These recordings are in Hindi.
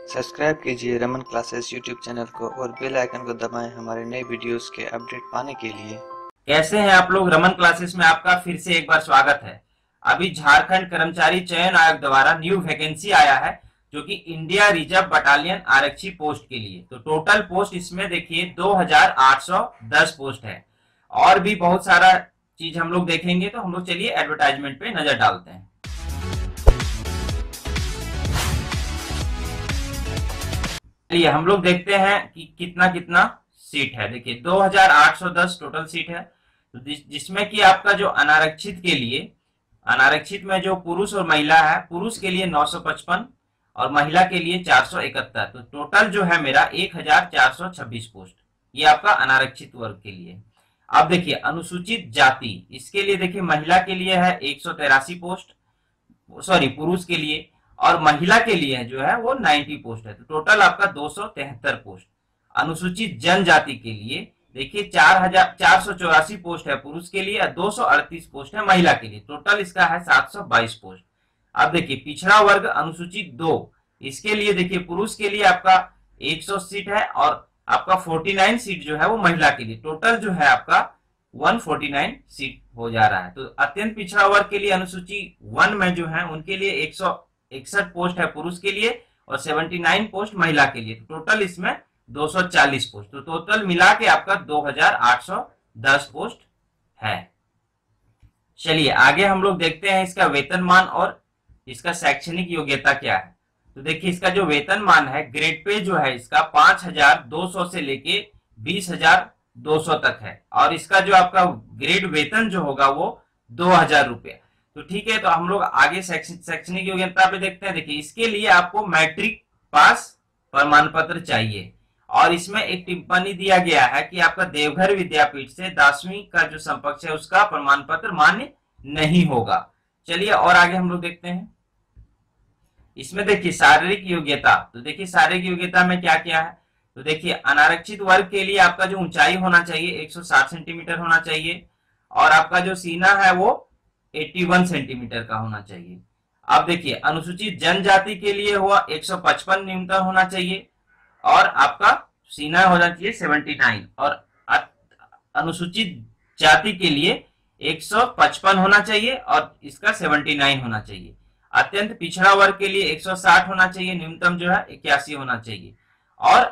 सब्सक्राइब कीजिए रमन क्लासेस यूट्यूब चैनल को और बेल आइकन को दबाएं हमारे नए वीडियोस के अपडेट पाने के लिए। कैसे हैं आप लोग। रमन क्लासेस में आपका फिर से एक बार स्वागत है। अभी झारखंड कर्मचारी चयन आयोग द्वारा न्यू वैकेंसी आया है जो कि इंडिया रिजर्व बटालियन आरक्षी पोस्ट के लिए। तो टोटल पोस्ट इसमें देखिए 2810 पोस्ट है और भी बहुत सारा चीज हम लोग देखेंगे। तो हम लोग चलिए एडवर्टाइजमेंट पे नजर डालते हैं। चलिए हम लोग देखते हैं कि कितना कितना सीट है। देखिए 2810 टोटल सीट है। तो जिसमें कि आपका जो अनारक्षित के लिए, अनारक्षित में जो पुरुष और महिला है, पुरुष के लिए 955 और महिला के लिए 471। तो टोटल जो है मेरा 1426 पोस्ट, ये आपका अनारक्षित वर्ग के लिए। अब देखिए अनुसूचित जाति, इसके लिए देखिए महिला के लिए है 183 पोस्ट, सॉरी पुरुष के लिए, और महिला के लिए जो है वो 90 पोस्ट है। तो टोटल आपका 273 पोस्ट। अनुसूचित जनजाति के लिए देखिए 4484 पोस्ट है पुरुष के लिए और 238 पोस्ट है महिला के लिए। टोटल इसका है 722 पोस्ट। अब देखिए पिछड़ा वर्ग अनुसूचित 2, इसके लिए देखिए पुरुष के लिए आपका 100 सीट है और आपका 49 सीट जो है वो महिला के लिए। टोटल जो है आपका 149 सीट हो जा रहा है। तो अत्यंत पिछड़ा वर्ग के लिए अनुसूची 1 में जो है उनके लिए 161 पोस्ट है पुरुष के लिए और 79 पोस्ट महिला के लिए। तो टोटल इसमें 240 पोस्ट। तो टोटल मिला के आपका 2810 पोस्ट है। चलिए आगे हम लोग देखते हैं इसका वेतनमान और इसका शैक्षणिक योग्यता क्या है। तो देखिए इसका जो वेतनमान है, ग्रेड पे जो है इसका 5200 से लेके 20200 तक है और इसका जो आपका ग्रेड वेतन जो होगा वो 2000 रुपये। तो ठीक है, तो हम लोग आगे शैक्षणिक योग्यता पे देखते हैं। देखिए इसके लिए आपको मैट्रिक पास प्रमाण पत्र चाहिए और इसमें एक टिप्पणी दिया गया है कि आपका देवघर विद्यापीठ से 10वीं का जो समकक्ष है उसका प्रमाण पत्र मान्य नहीं होगा। चलिए और आगे हम लोग देखते हैं। इसमें देखिए शारीरिक योग्यता, तो देखिए शारीरिक योग्यता में क्या क्या है। तो देखिए अनारक्षित वर्ग के लिए आपका जो ऊंचाई होना चाहिए 160 सेंटीमीटर होना चाहिए और आपका जो सीना है वो 81 सेंटीमीटर का होना चाहिए। अब देखिए अनुसूचित जनजाति के लिए हुआ 155 न्यूनतम होना चाहिए और आपका सीना होना चाहिए 79 और अनुसूचित जाति के लिए 155 होना चाहिए और इसका 79 होना चाहिए। अत्यंत पिछड़ा वर्ग के लिए 160 होना चाहिए, न्यूनतम जो है 81 होना चाहिए और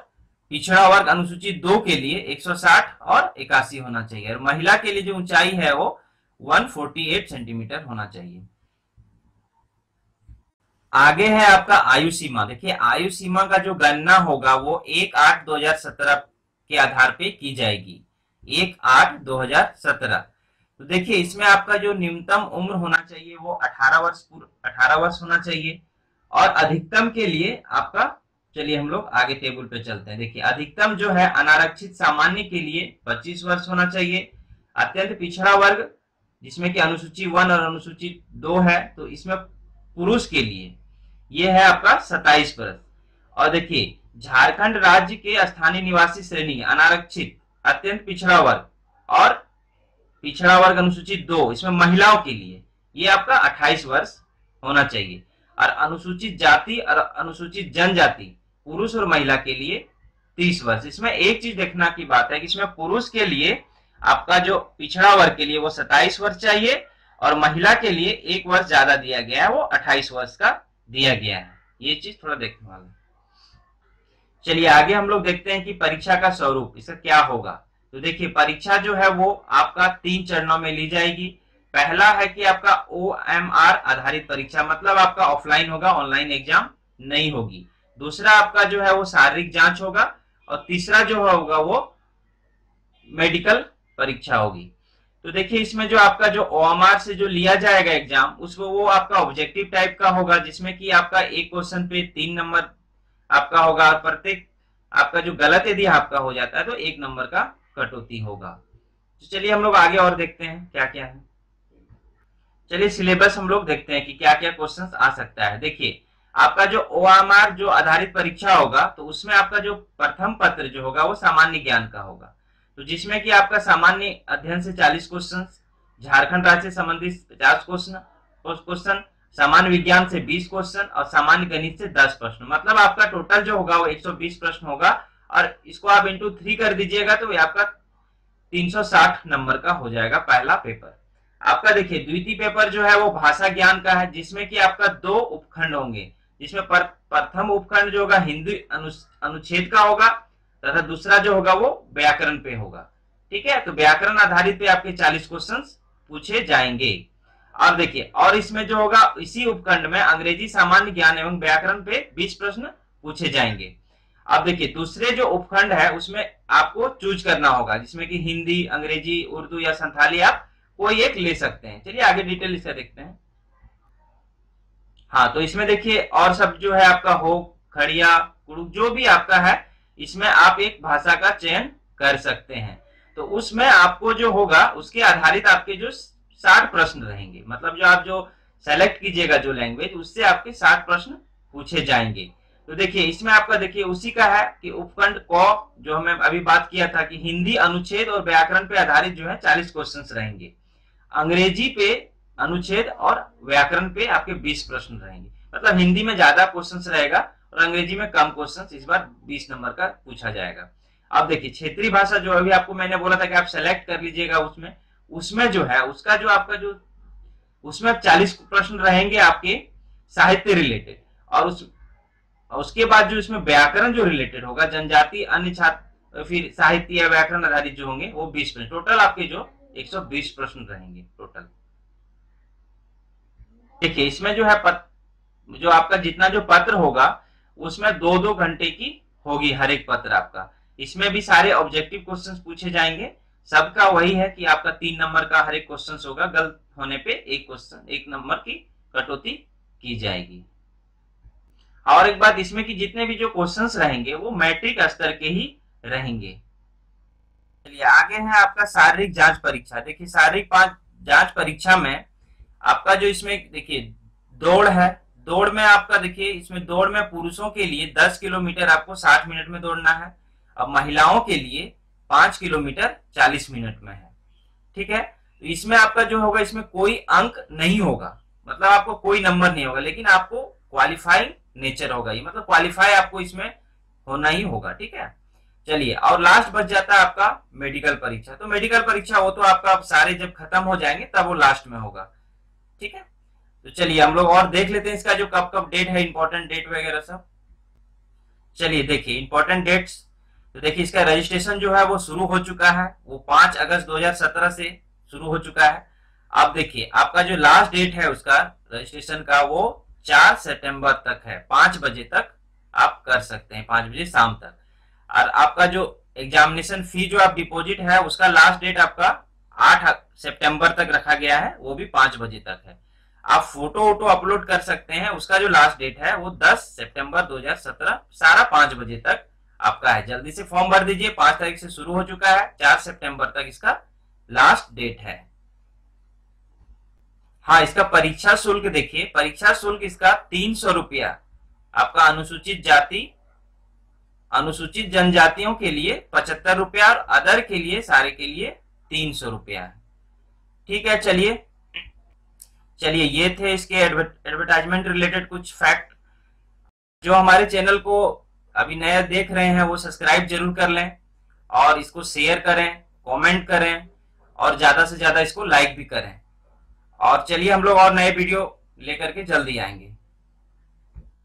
पिछड़ा वर्ग अनुसूचित 2 के लिए 160 और 81 होना चाहिए और महिला के लिए जो ऊंचाई है वो 148 सेंटीमीटर होना चाहिए। आगे है आपका आयु सीमा। देखिए आयु सीमा का जो गणना होगा वो 1/8/2017 के आधार पे की जाएगी। 1/8/2017। तो देखिए इसमें आपका जो न्यूनतम उम्र होना चाहिए वो 18 वर्ष होना चाहिए और अधिकतम के लिए आपका, चलिए हम लोग आगे टेबल पे चलते हैं। देखिए अधिकतम जो है अनारक्षित सामान्य के लिए 25 वर्ष होना चाहिए। अत्यंत पिछड़ा वर्ग जिसमें कि अनुसूची 1 और अनुसूची 2 है, तो इसमें पुरुष के लिए ये है आपका 27 वर्ष। और देखिए झारखंड राज्य के स्थानीय निवासी श्रेणी अनारक्षित अत्यंत पिछड़ा वर्ग और पिछड़ा वर्ग अनुसूचित 2, इसमें महिलाओं के लिए ये आपका 28 वर्ष होना चाहिए और अनुसूचित जाति और अनुसूचित जनजाति पुरुष और महिला के लिए 30 वर्ष। इसमें एक चीज देखना की बात है कि इसमें पुरुष के लिए आपका जो पिछड़ा वर्ग के लिए वो 27 वर्ष चाहिए और महिला के लिए 1 वर्ष ज्यादा दिया गया है, वो 28 वर्ष का दिया गया है। ये चीज थोड़ा देखने वाला है। चलिए आगे हम लोग देखते हैं कि परीक्षा का स्वरूप इसका क्या होगा। तो देखिए परीक्षा जो है वो आपका 3 चरणों में ली जाएगी। पहला है कि आपका OMR आधारित परीक्षा, मतलब आपका ऑफलाइन होगा, ऑनलाइन एग्जाम नहीं होगी। दूसरा आपका जो है वो शारीरिक जांच होगा और तीसरा जो होगा वो मेडिकल परीक्षा होगी। तो देखिए इसमें जो आपका जो OMR से जो लिया जाएगा एग्जाम, उसको वो आपका ऑब्जेक्टिव टाइप का होगा जिसमें कि आपका एक क्वेश्चन पे 3 नंबर आपका होगा और प्रत्येक आपका जो गलत यदि आपका हो जाता है तो 1 नंबर का कटौती होगा। तो चलिए हम लोग आगे और देखते हैं क्या क्या है। चलिए सिलेबस हम लोग देखते हैं कि क्या क्या क्वेश्चंस आ सकता है। देखिए आपका जो OMR जो आधारित परीक्षा होगा तो उसमें आपका जो प्रथम पत्र जो होगा वो सामान्य ज्ञान का होगा, तो जिसमें कि आपका सामान्य अध्ययन से 40 क्वेश्चन, झारखंड राज्य से संबंधित 50 क्वेश्चन, सामान्य विज्ञान से 20 क्वेश्चन और सामान्य गणित से 10 प्रश्न। मतलब आपका टोटल जो होगा वो 120 प्रश्न होगा और इसको आप इंटू 3 कर दीजिएगा तो ये आपका 360 नंबर का हो जाएगा पहला पेपर। आपका देखिए द्वितीय पेपर जो है वो भाषा ज्ञान का है, जिसमें कि आपका 2 उपखंड होंगे, जिसमें प्रथम उपखंड जो होगा हिंदी अनुच्छेद का होगा तथा दूसरा जो होगा वो व्याकरण पे होगा। ठीक है, तो व्याकरण आधारित पे आपके 40 क्वेश्चन पूछे जाएंगे। और देखिए और इसमें जो होगा इसी उपखंड में अंग्रेजी सामान्य ज्ञान एवं व्याकरण पे 20 प्रश्न पूछे जाएंगे। अब देखिए दूसरे जो उपखंड है उसमें आपको चूज करना होगा, जिसमें कि हिंदी, अंग्रेजी, उर्दू या संथाली आप कोई एक ले सकते हैं। चलिए आगे डिटेल इसका देखते हैं। हाँ, तो इसमें देखिए और सब जो है आपका हो, खड़िया, कुड़ुक जो भी आपका है इसमें आप एक भाषा का चयन कर सकते हैं। तो उसमें आपको जो होगा उसके आधारित आपके जो 60 प्रश्न रहेंगे, मतलब जो आप जो सेलेक्ट कीजिएगा जो लैंग्वेज उससे आपके 60 प्रश्न पूछे जाएंगे। तो देखिए इसमें आपका देखिए उसी का है कि उपखंड क जो हमें अभी बात किया था कि हिंदी अनुच्छेद और व्याकरण पे आधारित जो है 40 क्वेश्चन रहेंगे, अंग्रेजी पे अनुच्छेद और व्याकरण पे आपके 20 प्रश्न रहेंगे। मतलब हिंदी में ज्यादा क्वेश्चन रहेगा और अंग्रेजी में कम क्वेश्चन, इस बार 20 नंबर का पूछा जाएगा। अब देखिए क्षेत्रीय भाषा जो अभी आपको मैंने बोला था कि आप सेलेक्ट कर लीजिएगा, उसमें जो है उसका जो आपका जो उसमें 40 प्रश्न रहेंगे आपके साहित्य रिलेटेड, और उसके बाद जो इसमें व्याकरण जो रिलेटेड होगा, जनजाति, अन्य छात्र, फिर साहित्य या व्याकरण आधारित जो होंगे वो 20 प्रश्न। टोटल आपके जो 120 प्रश्न रहेंगे टोटल। देखिए इसमें जो है जो आपका जितना जो पत्र होगा उसमें 2-2 घंटे की होगी हर एक पत्र आपका। इसमें भी सारे ऑब्जेक्टिव क्वेश्चंस पूछे जाएंगे। सबका वही है कि आपका 3 नंबर का हर एक क्वेश्चन होगा, गलत होने पे 1 नंबर की कटौती की जाएगी। और एक बात इसमें कि जितने भी जो क्वेश्चंस रहेंगे वो मैट्रिक स्तर के ही रहेंगे। चलिए आगे है आपका शारीरिक जांच परीक्षा। देखिए शारीरिक जांच परीक्षा में आपका जो इसमें देखिए दौड़ है, दौड़ में आपका देखिए इसमें दौड़ में पुरुषों के लिए 10 किलोमीटर आपको 60 मिनट में दौड़ना है, अब महिलाओं के लिए 5 किलोमीटर 40 मिनट में है। ठीक है, तो इसमें आपका जो होगा इसमें कोई अंक नहीं होगा, मतलब आपको कोई नंबर नहीं होगा, लेकिन आपको क्वालिफाइंग नेचर होगा, ये मतलब क्वालिफाई आपको इसमें होना ही होगा। ठीक है, चलिए और लास्ट बच जाता है आपका मेडिकल परीक्षा। तो मेडिकल परीक्षा वो तो आपका सारे जब खत्म हो जाएंगे तब वो लास्ट में होगा। ठीक है, तो चलिए हम लोग और देख लेते हैं इसका जो कब कब डेट है, इंपॉर्टेंट डेट वगैरह सब। चलिए देखिए इंपॉर्टेंट डेट्स, तो देखिए इसका रजिस्ट्रेशन जो है वो शुरू हो चुका है, वो 5 अगस्त 2017 से शुरू हो चुका है। अब देखिए आपका जो लास्ट डेट है उसका रजिस्ट्रेशन का वो 4 सितंबर तक है, 5 बजे तक आप कर सकते हैं, 5 बजे शाम तक। और आपका जो एग्जामिनेशन फी जो आप डिपॉजिट है उसका लास्ट डेट आपका 8 सितंबर तक रखा गया है, वो भी 5 बजे तक है। आप फोटो वोटो अपलोड कर सकते हैं, उसका जो लास्ट डेट है वो 10 सितंबर 2017 सारा 5 बजे तक आपका है। जल्दी से फॉर्म भर दीजिए, 5 तारीख से शुरू हो चुका है, 4 सितंबर तक इसका लास्ट डेट है। हाँ, इसका परीक्षा शुल्क देखिए, परीक्षा शुल्क इसका 300 रुपया आपका अनुसूचित जाति अनुसूचित जनजातियों के लिए 75 रुपया और अदर के लिए सारे के लिए 300 रुपया है। ठीक है, चलिए ये थे इसके एडवर्टाइजमेंट रिलेटेड कुछ फैक्ट। जो हमारे चैनल को अभी नया देख रहे हैं वो सब्सक्राइब जरूर कर लें और इसको शेयर करें, कमेंट करें और ज्यादा से ज्यादा इसको लाइक भी करें। और चलिए हम लोग और नए वीडियो लेकर के जल्दी आएंगे।